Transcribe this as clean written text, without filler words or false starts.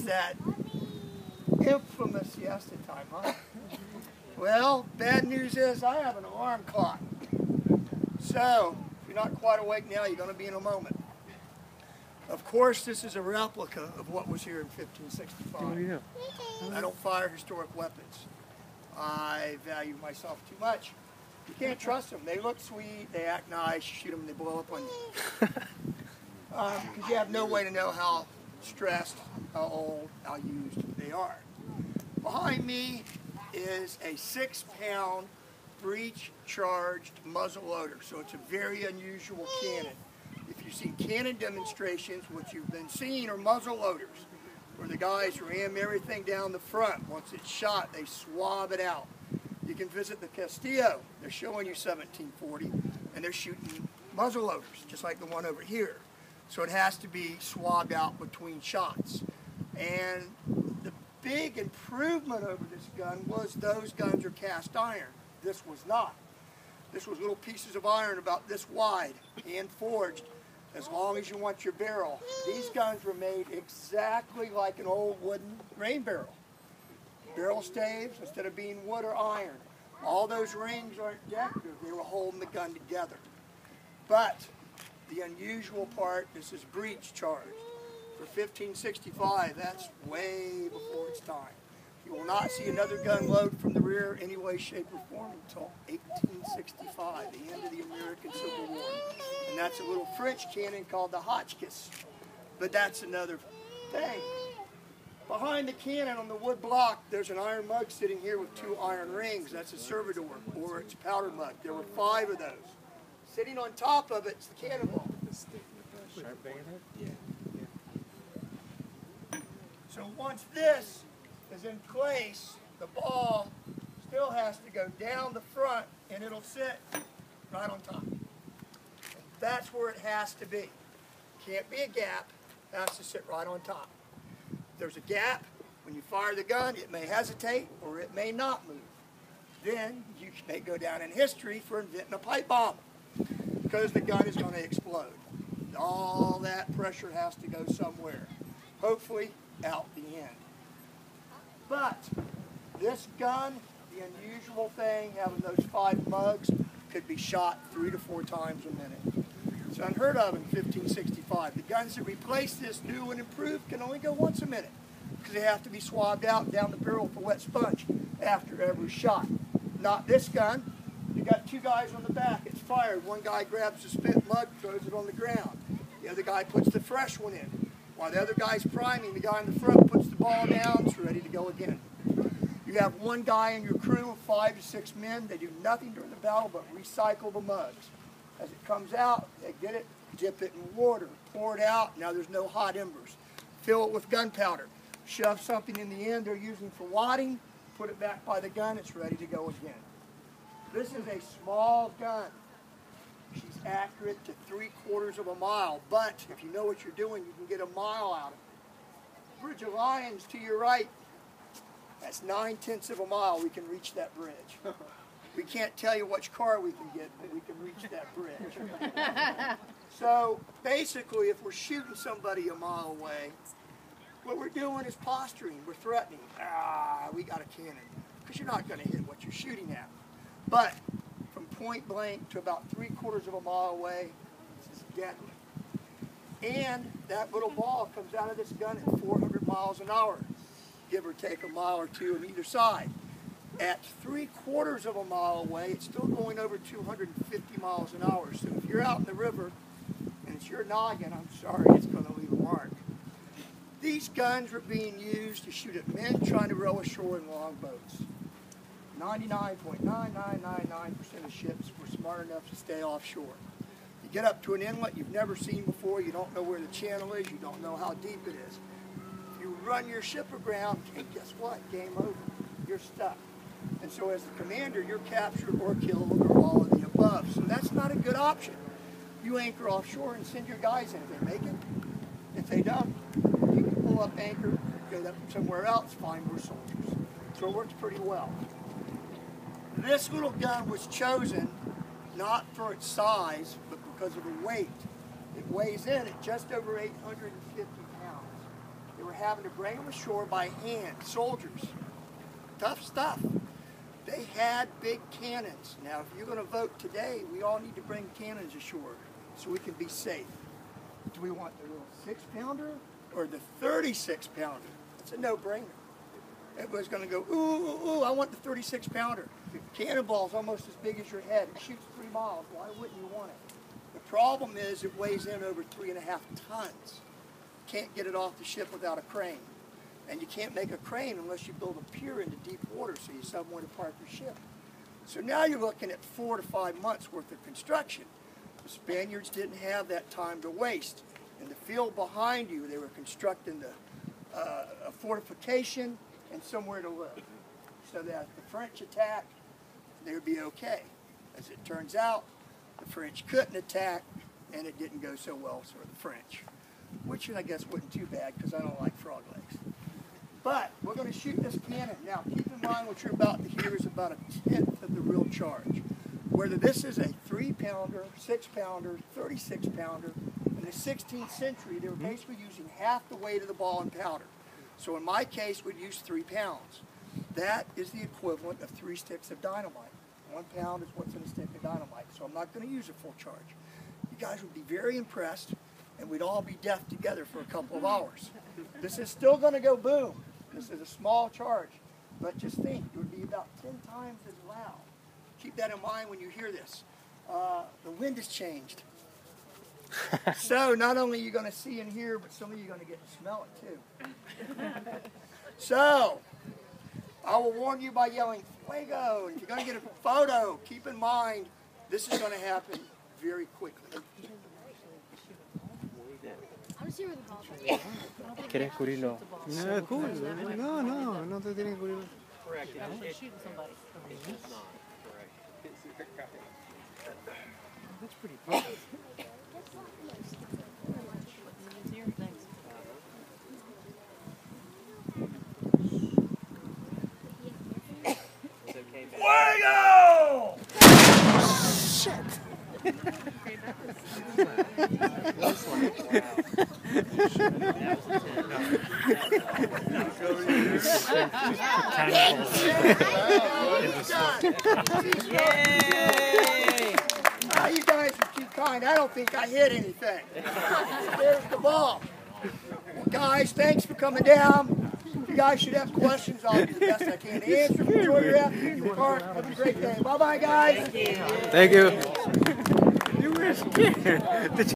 that infamous siesta time, huh? Well, bad news is I have an alarm clock. So, if you're not quite awake now, you're going to be in a moment. Of course, this is a replica of what was here in 1565. Oh, yeah. I don't fire historic weapons. I value myself too much. You can't trust them. They look sweet, they act nice, you shoot them and they blow up on you. Because you have no way to know how stressed, how old, how used they are. Behind me is a 6-pound breech-charged muzzle loader, so it's a very unusual cannon. If you've seen cannon demonstrations, what you've been seeing are muzzle loaders, where the guys ram everything down the front. Once it's shot, they swab it out. You can visit the Castillo. They're showing you 1740, and they're shooting muzzle loaders, just like the one over here. So it has to be swabbed out between shots. And the big improvement over this gun was those guns are cast iron. This was not. This was little pieces of iron about this wide, hand forged, as long as you want your barrel. These guns were made exactly like an old wooden rain barrel. Barrel staves, instead of being wood or iron. All those rings aren't decorative, they were holding the gun together. But the unusual part, this is breech charged. For 1565, that's way before its time. You will not see another gun load from the rear any way, shape, or form until 1865, the end of the American Civil War. And that's a little French cannon called the Hotchkiss. But that's another thing. Behind the cannon on the wood block, there's an iron mug sitting here with 2 iron rings. That's a servitor, or it's a powder mug. There were 5 of those. Sitting on top of it's the cannonball. Sharp bayonet? Yeah. So once this is in place, the ball still has to go down the front and it'll sit right on top. And that's where it has to be. Can't be a gap, it has to sit right on top. If there's a gap, when you fire the gun, it may hesitate or it may not move. Then you may go down in history for inventing a pipe bomb, because the gun is going to explode. All that pressure has to go somewhere, hopefully out the end. But this gun, the unusual thing, having those 5 mugs, could be shot 3 to 4 times a minute. It's unheard of in 1565. The guns that replace this, new and improved, can only go once a minute, because they have to be swabbed out and down the barrel with a wet sponge after every shot. Not this gun. You got 2 guys on the back. It's fired. One guy grabs the spent mug, throws it on the ground. The other guy puts the fresh one in. While the other guy's priming, the guy in the front puts the ball down. It's ready to go again. You have 1 guy in your crew of 5 to 6 men. They do nothing during the battle but recycle the mugs. As it comes out, they get it, dip it in water, pour it out. Now there's no hot embers. Fill it with gunpowder. Shove something in the end they're using for wadding. Put it back by the gun. It's ready to go again. This is a small gun. She's accurate to 3/4 of a mile, but if you know what you're doing, you can get a mile out of it. Bridge of Lions to your right, that's 9/10 of a mile. We can reach that bridge. We can't tell you which car we can get, but we can reach that bridge. So basically, if we're shooting somebody a mile away, what we're doing is posturing. We're threatening. We got a cannon, because you're not going to hit what you're shooting at. But from point blank to about 3/4 of a mile away, this is deadly. And that little ball comes out of this gun at 400 miles an hour, give or take a mile or 2 on either side. At 3/4 of a mile away, it's still going over 250 miles an hour. So if you're out in the river and it's your noggin, I'm sorry, it's going to leave a mark. These guns were being used to shoot at men trying to row ashore in longboats. 99.9999% of ships were smart enough to stay offshore. You get up to an inlet you've never seen before, you don't know where the channel is, you don't know how deep it is. If you run your ship aground, hey, guess what? Game over. You're stuck. And so as the commander, you're captured or killed or all of the above. So that's not a good option. You anchor offshore and send your guys in. If they make it, if they don't, you can pull up anchor, go up somewhere else, find more soldiers. So it works pretty well. This little gun was chosen not for its size, but because of the weight. It weighs in at just over 850 pounds. They were having to bring them ashore by hand, soldiers. Tough stuff. They had big cannons. Now, if you're going to vote today, we all need to bring cannons ashore so we can be safe. Do we want the little 6-pounder or the 36-pounder? It's a no-brainer. Everybody's going to go, ooh, I want the 36-pounder. Cannonball's almost as big as your head. It shoots 3 miles. Why wouldn't you want it? The problem is it weighs in over 3.5 tons. Can't get it off the ship without a crane. And you can't make a crane unless you build a pier into deep water so you somewhere to park your ship. So now you're looking at 4 to 5 months worth of construction. The Spaniards didn't have that time to waste. In the field behind you, they were constructing a fortification and somewhere to live. So that if the French attacked, they would be okay. As it turns out, the French couldn't attack, and it didn't go so well for the French. Which I guess wasn't too bad because I don't like frog legs. But we're going to shoot this cannon. Now keep in mind what you're about to hear is about 1/10 of the real charge. Whether this is a 3-pounder, 6-pounder, 36-pounder, in the 16th century they were basically using half the weight of the ball in powder. So in my case we'd use 3 pounds. That is the equivalent of 3 sticks of dynamite. 1 pound is what's in a stick of dynamite. So I'm not going to use a full charge. You guys would be very impressed, and we'd all be deaf together for a couple of hours. This is still going to go boom. This is a small charge. But just think, it would be about 10 times as loud. Keep that in mind when you hear this. The wind has changed. So not only are you going to see and hear, but some of you are going to get to smell it too. So, I will warn you by yelling, fuego. And if you're going to get a photo, keep in mind, this is going to happen very quickly. ¿Quieres cubrirlo? No, cool. No te tienen que cubrirlo. Correct. Shooting somebody. It's not correct. That's pretty fun. Fuego! Shit! You guys are too kind. I don't think I hit anything. There's the ball. Well, guys, thanks for coming down. If you guys should have questions, I'll do the best I can to answer. Enjoy your afternoon park. Have a great day. Bye-bye, guys. Thank you. You were scared.